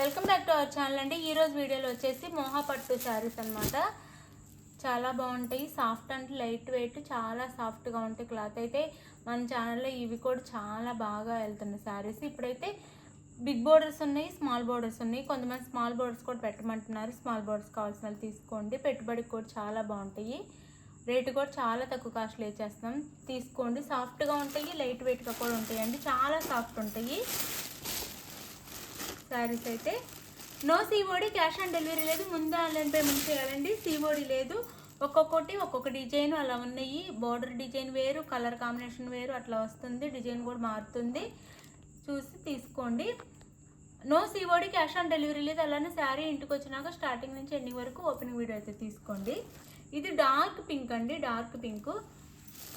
Welcome back to our channel అండి. ఈరోజు వీడియోలో వచ్చేసి మోహా పట్టు శారీస్ అనమాట. చాలా బాగుంటాయి, సాఫ్ట్ అండ్ లైట్ వెయిట్, చాలా సాఫ్ట్గా ఉంటాయి. క్లాత్ అయితే మన ఛానల్లో ఇవి కూడా చాలా బాగా వెళ్తున్నాయి శారీస్. ఇప్పుడైతే బిగ్ బోర్డర్స్ ఉన్నాయి, స్మాల్ బోర్డర్స్ ఉన్నాయి. కొంతమంది స్మాల్ బోర్డర్స్ కూడా పెట్టమంటున్నారు. స్మాల్ బోర్డర్స్ కావాల్సిన వాళ్ళు తీసుకోండి. పెట్టుబడికి కూడా చాలా బాగుంటాయి. రేటు కూడా చాలా తక్కువ కాస్ట్లో ఇచ్చేస్తున్నాం, తీసుకోండి. సాఫ్ట్గా ఉంటాయి, లైట్ వెయిట్గా కూడా ఉంటాయండి. చాలా సాఫ్ట్ ఉంటాయి శారీస్ అయితే. No COD, cash on delivery లేదు. ముందు ఆన్లైన్ పేమెంట్ చేయాలండి. సిఓడి లేదు. ఒక్కొక్కటి ఒక్కొక్క డిజైన్ అలా ఉన్నాయి. బార్డర్ డిజైన్ వేరు, కలర్ కాంబినేషన్ వేరు, అట్లా వస్తుంది. డిజైన్ కూడా మారుతుంది, చూసి తీసుకోండి. No COD, cash on delivery లేదు. అలానే శారీ ఇంటికి వచ్చినాక స్టార్టింగ్ నుంచి ఎండింగ్ వరకు ఓపెనింగ్ వీడియో అయితే తీసుకోండి. ఇది డార్క్ పింక్ అండి, dark pink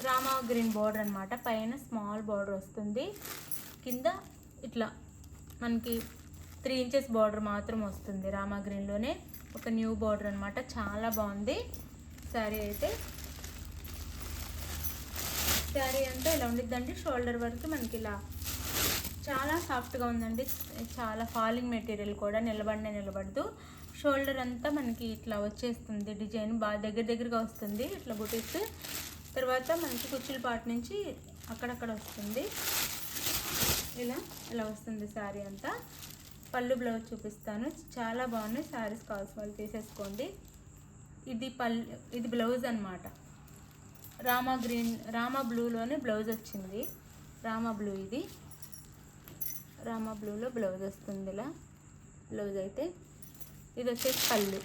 Rama green border అనమాట. పైన స్మాల్ బార్డర్ వస్తుంది, కింద ఇట్లా మనకి 3 ఇంచెస్ బార్డర్ మాత్రం వస్తుంది. రామా గ్రీన్లోనే ఒక న్యూ బార్డర్ అనమాట. చాలా బాగుంది శారీ అయితే. శారీ అంతా ఇలా ఉండిద్దండి. షోల్డర్ వరకు మనకి ఇలా చాలా సాఫ్ట్గా ఉందండి. చాలా ఫాలింగ్ మెటీరియల్ కూడా, నిలబడదు. షోల్డర్ అంతా మనకి ఇట్లా వచ్చేస్తుంది. డిజైన్ బాగా దగ్గరగా వస్తుంది, ఇట్లా బుటీస్. తర్వాత మనకి కుచ్చుల పాటు నుంచి అక్కడక్కడ వస్తుంది. ఇలా వస్తుంది శారీ అంతా. పళ్ళు బ్లౌజ్ చూపిస్తాను. చాలా బాగున్నాయి శారీస్. కావాల్సిన వాళ్ళు తీసేసుకోండి. ఇది బ్లౌజ్ అనమాట. రామా బ్లూలోనే బ్లౌజ్ వచ్చింది. రామా బ్లూ, ఇది రామా బ్లూలో బ్లౌజ్ వస్తుంది. ఇలా బ్లౌజ్ అయితే. ఇది వచ్చేసి పళ్ళు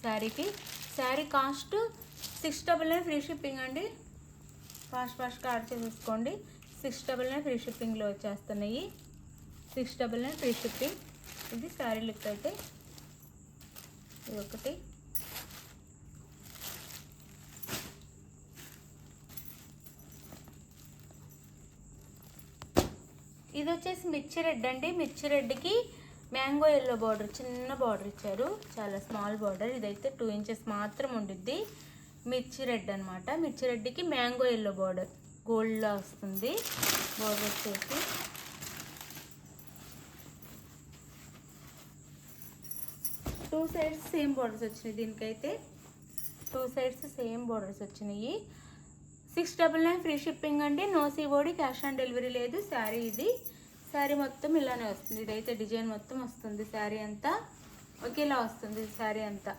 శారీకి. శారీ కాస్ట్ 699 ఫ్రీ షిప్పింగ్ అండి. ఫాస్ట్గా ఆర్డర్ చేసేసుకోండి. 699 ఫ్రీ షిప్పింగ్లో వచ్చేస్తున్నాయి. 699 ఫ్రీ షిప్పింగ్. ఇది శారీ లుక్ అయితే. ఇది ఒకటి. ఇది వచ్చేసి మిర్చి రెడ్ అండి. మిర్చి రెడ్కి మ్యాంగో ఎల్లో బార్డర్, చిన్న బార్డర్ ఇచ్చారు, చాలా స్మాల్ బార్డర్. ఇదైతే 2 ఇంచెస్ మాత్రం ఉండిద్ది. మిర్చి రెడ్ అనమాట. మిర్చి రెడ్కి మ్యాంగో ఎల్లో బార్డర్, గోల్డ్లా వస్తుంది బార్డర్ వచ్చేసి. టూ సైడ్స్ సేమ్ బార్డర్స్ వచ్చినాయి. దీనికైతే 2 సైడ్స్ సేమ్ బార్డర్స్ వచ్చినాయి. 699 ఫ్రీ షిప్పింగ్ అండి. No COD, cash on delivery లేదు. శారీ ఇది. శారీ మొత్తం ఇలానే వస్తుంది. ఇదైతే డిజైన్ మొత్తం వస్తుంది. శారీ అంతా ఒకేలా వస్తుంది. శారీ అంతా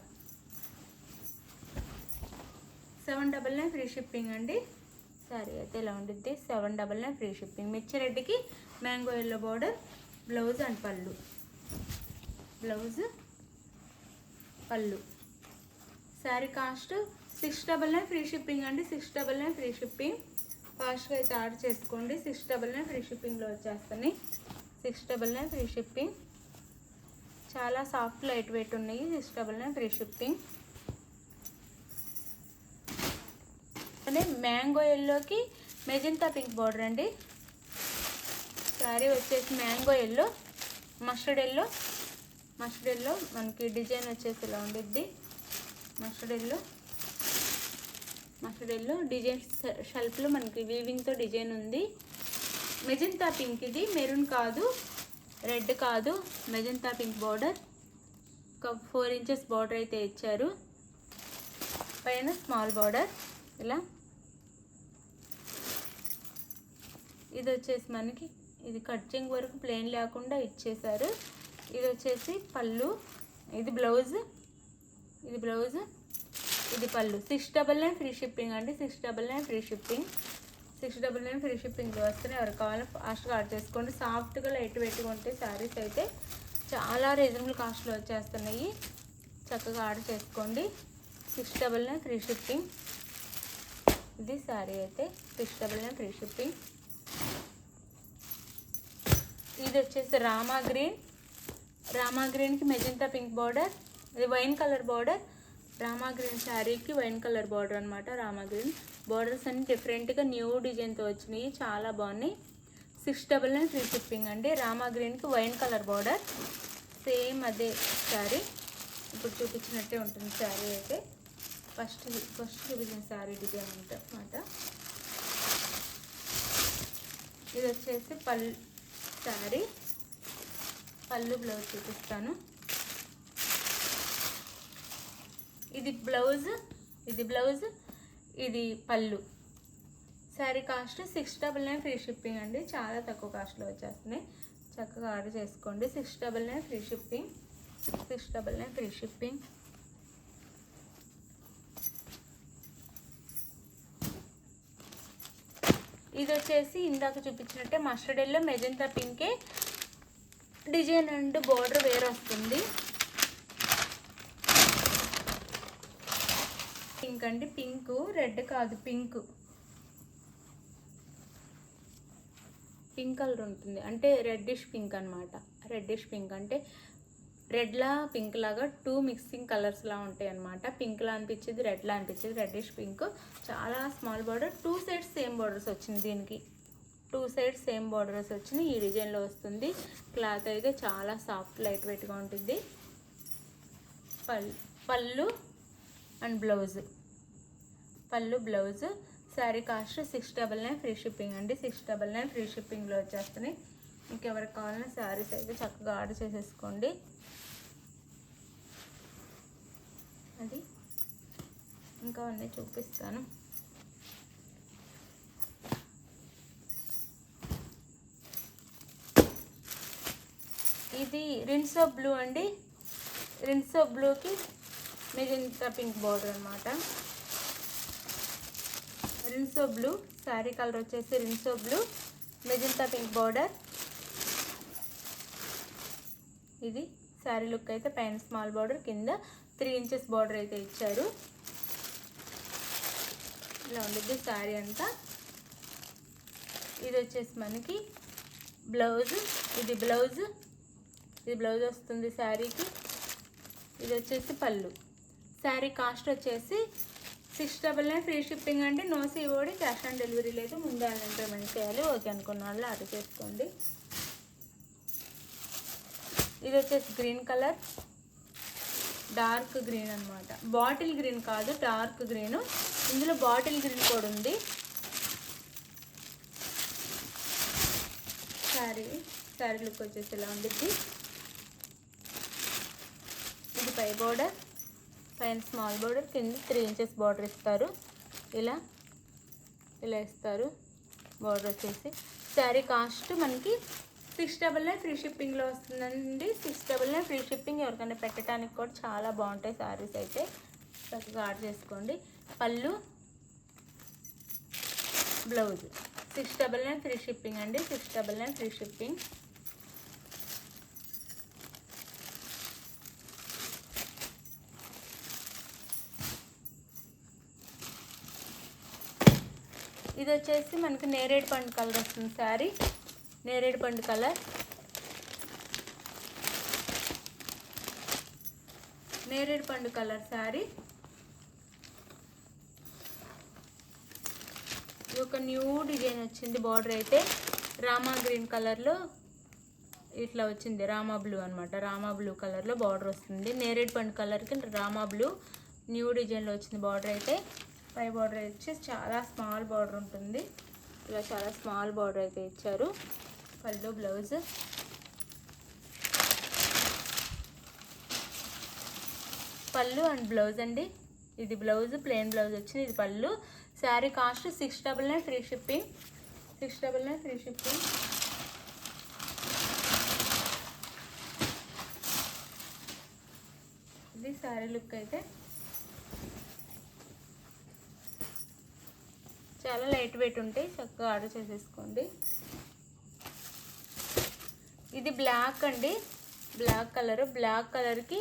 799 ఫ్రీ షిప్పింగ్ అండి. శారీ అయితే ఇలా ఉండిద్ది. 799 ఫ్రీ షిప్పింగ్. మిర్చి రెడ్కి mango yellow border, blouse and పళ్ళు. బ్లౌజ్, పళ్ళు. శారీ కాస్ట్ 699 ఫ్రీ షిప్పింగ్ అండి. 699 ఫ్రీ షిప్పింగ్. ఫాస్ట్గా అయితే ఆర్డర్ చేసుకోండి. 699 ఫ్రీ షిప్పింగ్లో వచ్చేస్తాయి. 699 ఫ్రీ షిప్పింగ్. చాలా సాఫ్ట్ లైట్ వెయిట్ ఉన్నాయి. 699 ఫ్రీ షిప్పింగ్. అదే మ్యాంగో ఎల్లోకి మెజంతా పింక్ బార్డర్ అండి. శారీ వచ్చేసి మ్యాంగో ఎల్లో, మస్టర్డ్ ఎల్లో మనకి డిజైన్ వచ్చేసి ఇలా ఉండిద్ది. మస్టర్డ్ ఎల్లో డిజైన్ షెల్ఫ్లో మనకి వీవింగ్తో డిజైన్ ఉంది. మెజంతా పింక్, ఇది మెరూన్ కాదు, రెడ్ కాదు, మెజంతా పింక్ బార్డర్. ఒక 4 ఇంచెస్ బార్డర్ అయితే ఇచ్చారు. పైన స్మాల్ బార్డర్ ఇలా. ఇది వచ్చేసి మనకి ఇది కట్చింగ్ వరకు ప్లెయిన్ లేకుండా ఇచ్చేసారు. ఇది వచ్చేసి పళ్ళు, ఇది బ్లౌజ్, ఇది పళ్ళు. 699 ఫ్రీ షిప్పింగ్ అండి. 699 ఫ్రీ షిప్పింగ్. 699 ఫ్రీ షిప్పింగ్లో వస్తున్నాయి. ఎవరు కావాలో ఫాస్ట్గా ఆర్డర్ చేసుకోండి. సాఫ్ట్గా లైట్ వెయిట్గా ఉంటాయి శారీస్ అయితే. చాలా రీజనబుల్ కాస్ట్లో వచ్చేస్తున్నాయి. చక్కగా ఆర్డర్ చేసుకోండి. 699 ఫ్రీ షిప్పింగ్. ఇది శారీ అయితే 699 ఫ్రీ షిప్పింగ్. ఇది వచ్చేసి రామా గ్రీన్కి మెజంతా పింక్ బార్డర్, ఇది wine colour border. Rama green శారీకి వైన్ కలర్ బార్డర్ అనమాట. రామా గ్రీన్ బార్డర్స్ అన్ని డిఫరెంట్గా న్యూ డిజైన్తో వచ్చినాయి. చాలా బాగున్నాయి. 699 ఫ్రీ షిప్పింగ్ అండి. రామా గ్రీన్కి వైన్ కలర్ బార్డర్, సేమ్ అదే శారీ. ఇప్పుడు చూపించినట్టే ఉంటుంది శారీ అయితే. ఫస్ట్ చూపించిన శారీ డిజైన్ ఉంటుంది అనమాట. ఇది వచ్చేసి శారీ పళ్ళు బ్లౌజ్ చూపిస్తాను. ఇది బ్లౌజ్, ఇది బ్లౌజ్, ఇది పళ్ళు. శారీ కాస్ట్ 699 ఫ్రీ షిప్పింగ్ అండి. చాలా తక్కువ కాస్ట్లో వచ్చేస్తున్నాయి. చక్కగా ఆర్డర్ చేసుకోండి. 699 ఫ్రీ షిప్పింగ్, 699 ఫ్రీ షిప్పింగ్. ఇది వచ్చేసి ఇందాక చూపించినట్టే మస్టర్డ్ ఎల్లో మెజెంతా పింకే డిజైన్ అండ్ బోర్డర్ వేరే వస్తుంది. పింక్ అండి, పింక్, రెడ్ కాదు, పింక్, పింక్ కలర్ ఉంటుంది. అంటే రెడ్డిష్ పింక్ అనమాట. రెడ్డిష్ పింక్ అంటే రెడ్లా పింక్ లాగా 2 మిక్సింగ్ కలర్స్లా ఉంటాయి అనమాట. పింక్లా అనిపించేది, రెడ్లా అనిపించేది. రెడ్డిష్ పింక్, చాలా small border, 2 sides same borders వచ్చింది. దీనికి 2 సైడ్స్ సేమ్ బార్డర్స్ వచ్చినాయి. ఈ డిజైన్లో వస్తుంది. క్లాత్ అయితే చాలా సాఫ్ట్ లైట్ వెయిట్గా ఉంటుంది. పళ్ళు అండ్ బ్లౌజ్, పళ్ళు blouse. Sari cost 699 free shipping అండి. 699 ఫ్రీ షిప్పింగ్లో వచ్చేస్తున్నాయి. ఇంకెవరికి కావాలన్నా శారీస్ అయితే చక్కగా ఆర్డర్ చేసేసుకోండి. అది ఇంకా అన్నీ చూపిస్తాను. ఇది రిన్సో బ్లూ అండి. రిన్సో బ్లూకి మెజెంతా పింక్ బార్డర్ అనమాట. రిన్సో బ్లూ శారీ కలర్ వచ్చేసి Rinso blue, magenta pink border. ఇది శారీ లుక్ అయితే పైన స్మాల్ బార్డర్, కింద 3 ఇంచెస్ బార్డర్ అయితే ఇచ్చారు. ఇలా ఉండేది శారీ అంతా. ఇది వచ్చేసి మనకి బ్లౌజ్, ఇది బ్లౌజ్, ఇది బ్లౌజ్ వస్తుంది శారీకి. ఇది వచ్చేసి పళ్ళు. శారీ కాస్ట్ వచ్చేసి 699 ఫ్రీ షిప్పింగ్ అండి. No COD, cash on delivery లేదు. ముందు ఆన్లైన్ పేమెంట్ చేయాలి. ఓకే అనుకున్న వాళ్ళు ఆర్డర్ చేసుకోండి. ఇది వచ్చేసి గ్రీన్ కలర్, డార్క్ గ్రీన్ అనమాట. బాటిల్ గ్రీన్ కాదు, డార్క్ గ్రీన్. ఇందులో బాటిల్ గ్రీన్ కూడా ఉంది. శారీ లుక్ వచ్చేసి ఇలా ఉంటుంది. ఇది పై బార్డర్, పైన స్మాల్ బార్డర్, కింద 3 ఇంచెస్ బార్డర్ ఇస్తారు. ఇలా ఇస్తారు బార్డర్ వచ్చేసి. శారీ కాస్ట్ మనకి 699 ఫ్రీ షిప్పింగ్లో వస్తుందండి. 699 ఫ్రీ షిప్పింగ్. ఎవరికైనా పెట్టడానికి కూడా చాలా బాగుంటాయి శారీస్ అయితే. చక్కగా ఆర్డర్ చేసుకోండి. పళ్ళు బ్లౌజ్ 699 ఫ్రీ షిప్పింగ్ అండి. 699 ఫ్రీ షిప్పింగ్. ఇది వచ్చేసి మనకి నేరేడు పండు కలర్ వస్తుంది శారీ. నేరేడు పండు కలర్, నేరేడు పండు కలర్ శారీ. ఇది ఒక న్యూ డిజైన్ వచ్చింది. బార్డర్ అయితే రామా గ్రీన్ కలర్లో ఇట్లా వచ్చింది. రామా బ్లూ అనమాట. రామా బ్లూ కలర్లో బార్డర్ వస్తుంది. నేరేడు పండు కలర్కి రామా బ్లూ న్యూ డిజైన్లో వచ్చింది బార్డర్ అయితే. పై బార్డర్ వచ్చేసి చాలా స్మాల్ బార్డర్ ఉంటుంది. ఇలా చాలా స్మాల్ బార్డర్ అయితే ఇచ్చారు. పళ్ళు బ్లౌజ్, పళ్ళు అండ్ బ్లౌజ్ అండి. ఇది బ్లౌజ్, ప్లెయిన్ బ్లౌజ్ వచ్చింది. ఇది పళ్ళు. Sari cost 699 free shipping, 699 free shipping. ఇది శారీ లుక్ అయితే చాలా లైట్ వెయిట్ ఉంటాయి. చక్కగా ఆర్డర్ చేసేసుకోండి. ఇది బ్లాక్ అండి, బ్లాక్ కలర్. బ్లాక్ కలర్కి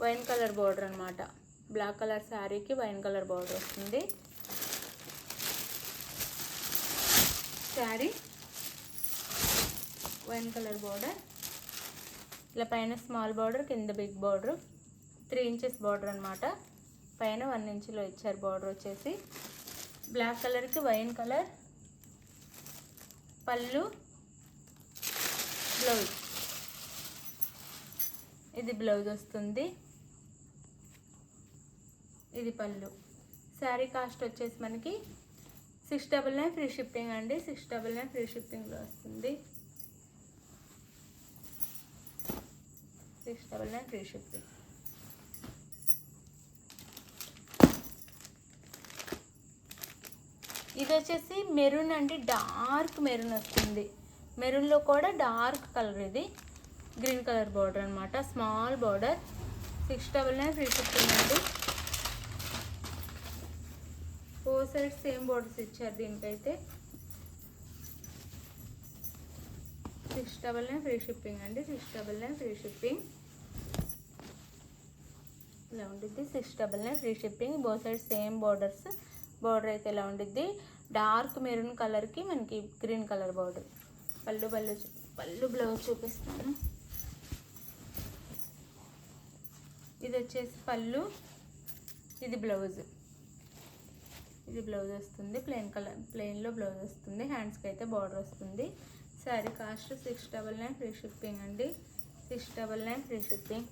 వైన్ కలర్ బార్డర్ అనమాట. బ్లాక్ కలర్ శారీకి వైన్ కలర్ బార్డర్ వస్తుంది. Sari wine colour border. ఇలా పైన స్మాల్ బార్డర్, కింద బిగ్ బార్డర్, 3 ఇంచెస్ బార్డర్ అనమాట. పైన 1 ఇంచ్లో ఇచ్చారు బార్డర్ వచ్చేసి. బ్లాక్ కలర్కి వైన్ కలర్. పళ్ళు బ్లౌజ్, ఇది బ్లౌజ్ వస్తుంది. ఇది పళ్ళు. శారీ కాస్ట్ వచ్చేసి మనకి 699 ఫ్రీ షిప్పింగ్ అండి. 699 ఫ్రీ షిప్పింగ్లో వస్తుంది. 699 ఫ్రీ షిప్పింగ్. ఇది వచ్చేసి మెరూన్ అండి, డార్క్ మెరూన్ వస్తుంది. మెరూన్లో కూడా డార్క్ కలర్, ఇది గ్రీన్ కలర్ బార్డర్ అనమాట, స్మాల్ బార్డర్. 699 ఫ్రీ షిప్పింగ్ అండి. 4 సైడ్స్ సేమ్ బార్డర్స్ ఇచ్చారు దీనికైతే. 699 ఫ్రీ షిప్పింగ్ అండి. 699 ఫ్రీ షిప్పింగ్. ఇలా ఉండిద్ది. 699 free shipping. Both side same borders. Border అయితే ఇలా ఉండిద్ది. డార్క్ మెరూన్ కలర్కి మనకి గ్రీన్ కలర్ బార్డర్. పళ్ళు బ్లౌజ్ చూపిస్తాను. ఇది వచ్చేసి పళ్ళు, ఇది బ్లౌజ్. ఇది బ్లౌజ్ వస్తుంది, ప్లెయిన్లో బ్లౌజ్ వస్తుంది. హ్యాండ్స్కి అయితే బార్డర్ వస్తుంది. శారీ కాస్ట్ 699 ఫ్రీ షిప్పింగ్ అండి. 699 ఫ్రీ షిప్పింగ్.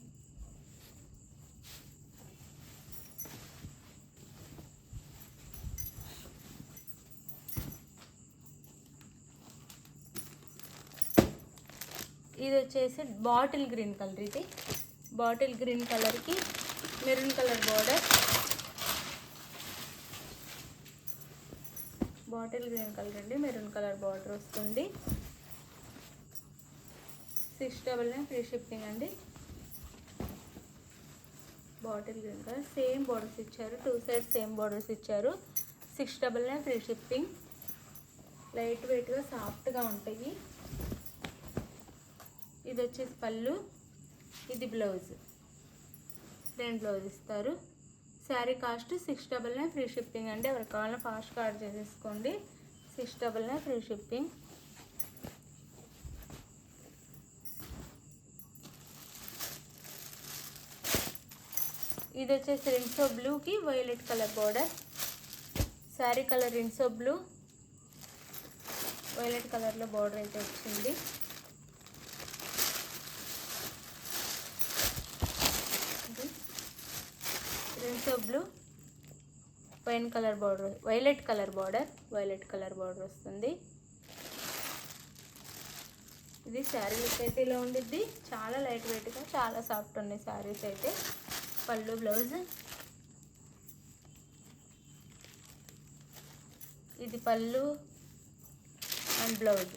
ఇది వచ్చేసి బాటిల్ గ్రీన్ కలర్. ఇది బాటిల్ గ్రీన్ కలర్కి maroon colour border. Bottle green colour అండి, మెరూన్ కలర్ బార్డర్ వస్తుంది. 699 ఫ్రీ షిప్పింగ్ అండి. Bottle green colour same borders ఇచ్చారు, 2 సైడ్స్ సేమ్ బార్డర్స్ ఇచ్చారు. 699 ఫ్రీ షిప్పింగ్. లైట్ వెయిట్గా సాఫ్ట్గా ఉంటాయి. ఇది వచ్చేసి పళ్ళు, ఇది బ్లౌజ్. ప్లెయిన్ బ్లౌజ్ ఇస్తారు. శారీ కాస్ట్ 699 ఫ్రీ షిప్పింగ్ అండి. ఎవరికి కావాలన్నా ఫాస్ట్గా ఆర్డర్ చేసేసుకోండి. 699 ఫ్రీ షిప్పింగ్. ఇది వచ్చేసి రిన్సో బ్లూకి violet colour border. Sari colour Rinso blue, violet కలర్లో బార్డర్ అయితే వచ్చింది. Rinso blue, wine colour border, violet colour border వస్తుంది. ఇది శారీ లుక్ అయితే ఇలా ఉండిద్ది. చాలా లైట్ వెయిట్గా, చాలా సాఫ్ట్ ఉన్నాయి శారీస్ అయితే. పళ్ళు బ్లౌజ్, ఇది పళ్ళు and blouse.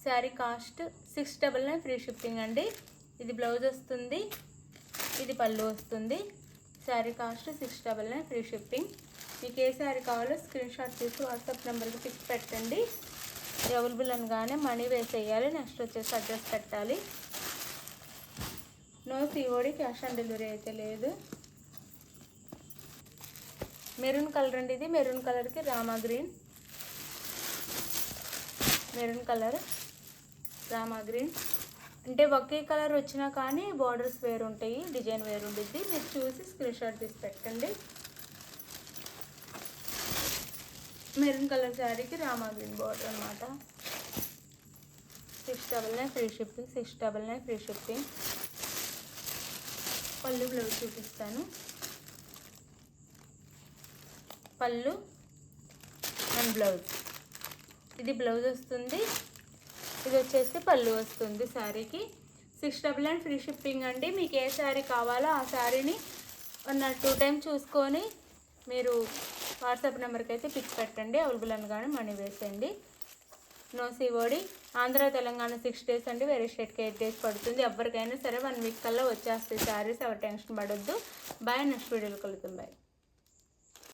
Sari cost 699 free shipping అండి. ఇది బ్లౌజ్ వస్తుంది, ఇది పళ్ళు వస్తుంది. Sari cost 699 free shipping. మీకు ఏ శారీ కావాలో స్క్రీన్ షాట్ తీసి వాట్సాప్ నెంబర్కి పిక్ పెట్టండి. అవైలబుల్ అనగానే మనీ వేసేయాలి. నెక్స్ట్ వచ్చేసి అడ్రస్ పెట్టాలి. No COD, cash on delivery అయితే లేదు. మెరూన్ కలర్ అండి, ఇది మెరూన్ కలర్కి రామా గ్రీన్. మెరూన్ కలర్ రామా గ్రీన్ అంటే ఒకే కలర్ వచ్చినా కానీ బార్డర్స్ వేరు ఉంటాయి, డిజైన్ వేరు ఉంటుంది. మీరు చూసి స్క్రీన్ షాట్ తీసి పెట్టండి. మెరూన్ కలర్ శారీకి రామా గ్రీన్ బార్డర్ అనమాట. 699 ఫ్రీ షిప్పింగ్. 699 free shipping. పళ్ళు బ్లౌజ్ చూపిస్తాను. పళ్ళు అండ్ బ్లౌజ్. ఇది బ్లౌజ్ వస్తుంది, ఇది వచ్చేసి పళ్ళు వస్తుంది. శారీకి 699 ఫ్రీ షిప్పింగ్ అండి. మీకు ఏ శారీ కావాలో ఆ శారీని 2 టైమ్స్ చూసుకొని మీరు వాట్సాప్ నెంబర్కి అయితే పిక్ పెట్టండి. అవైలబుల్ అనగానే మనీ వేసేయండి. No COD. Andhra Telangana 6 days అండి, వేరే స్టేట్కి 8 డేస్ పడుతుంది. ఎవరికైనా సరే 1 వీక్ కల్లా వచ్చేస్తాయి శారీస్. ఎవరు టెన్షన్ పడొద్దు. బాయ్. నెక్స్ట్ వీడియోలో కలుద్దాం. బాయ్.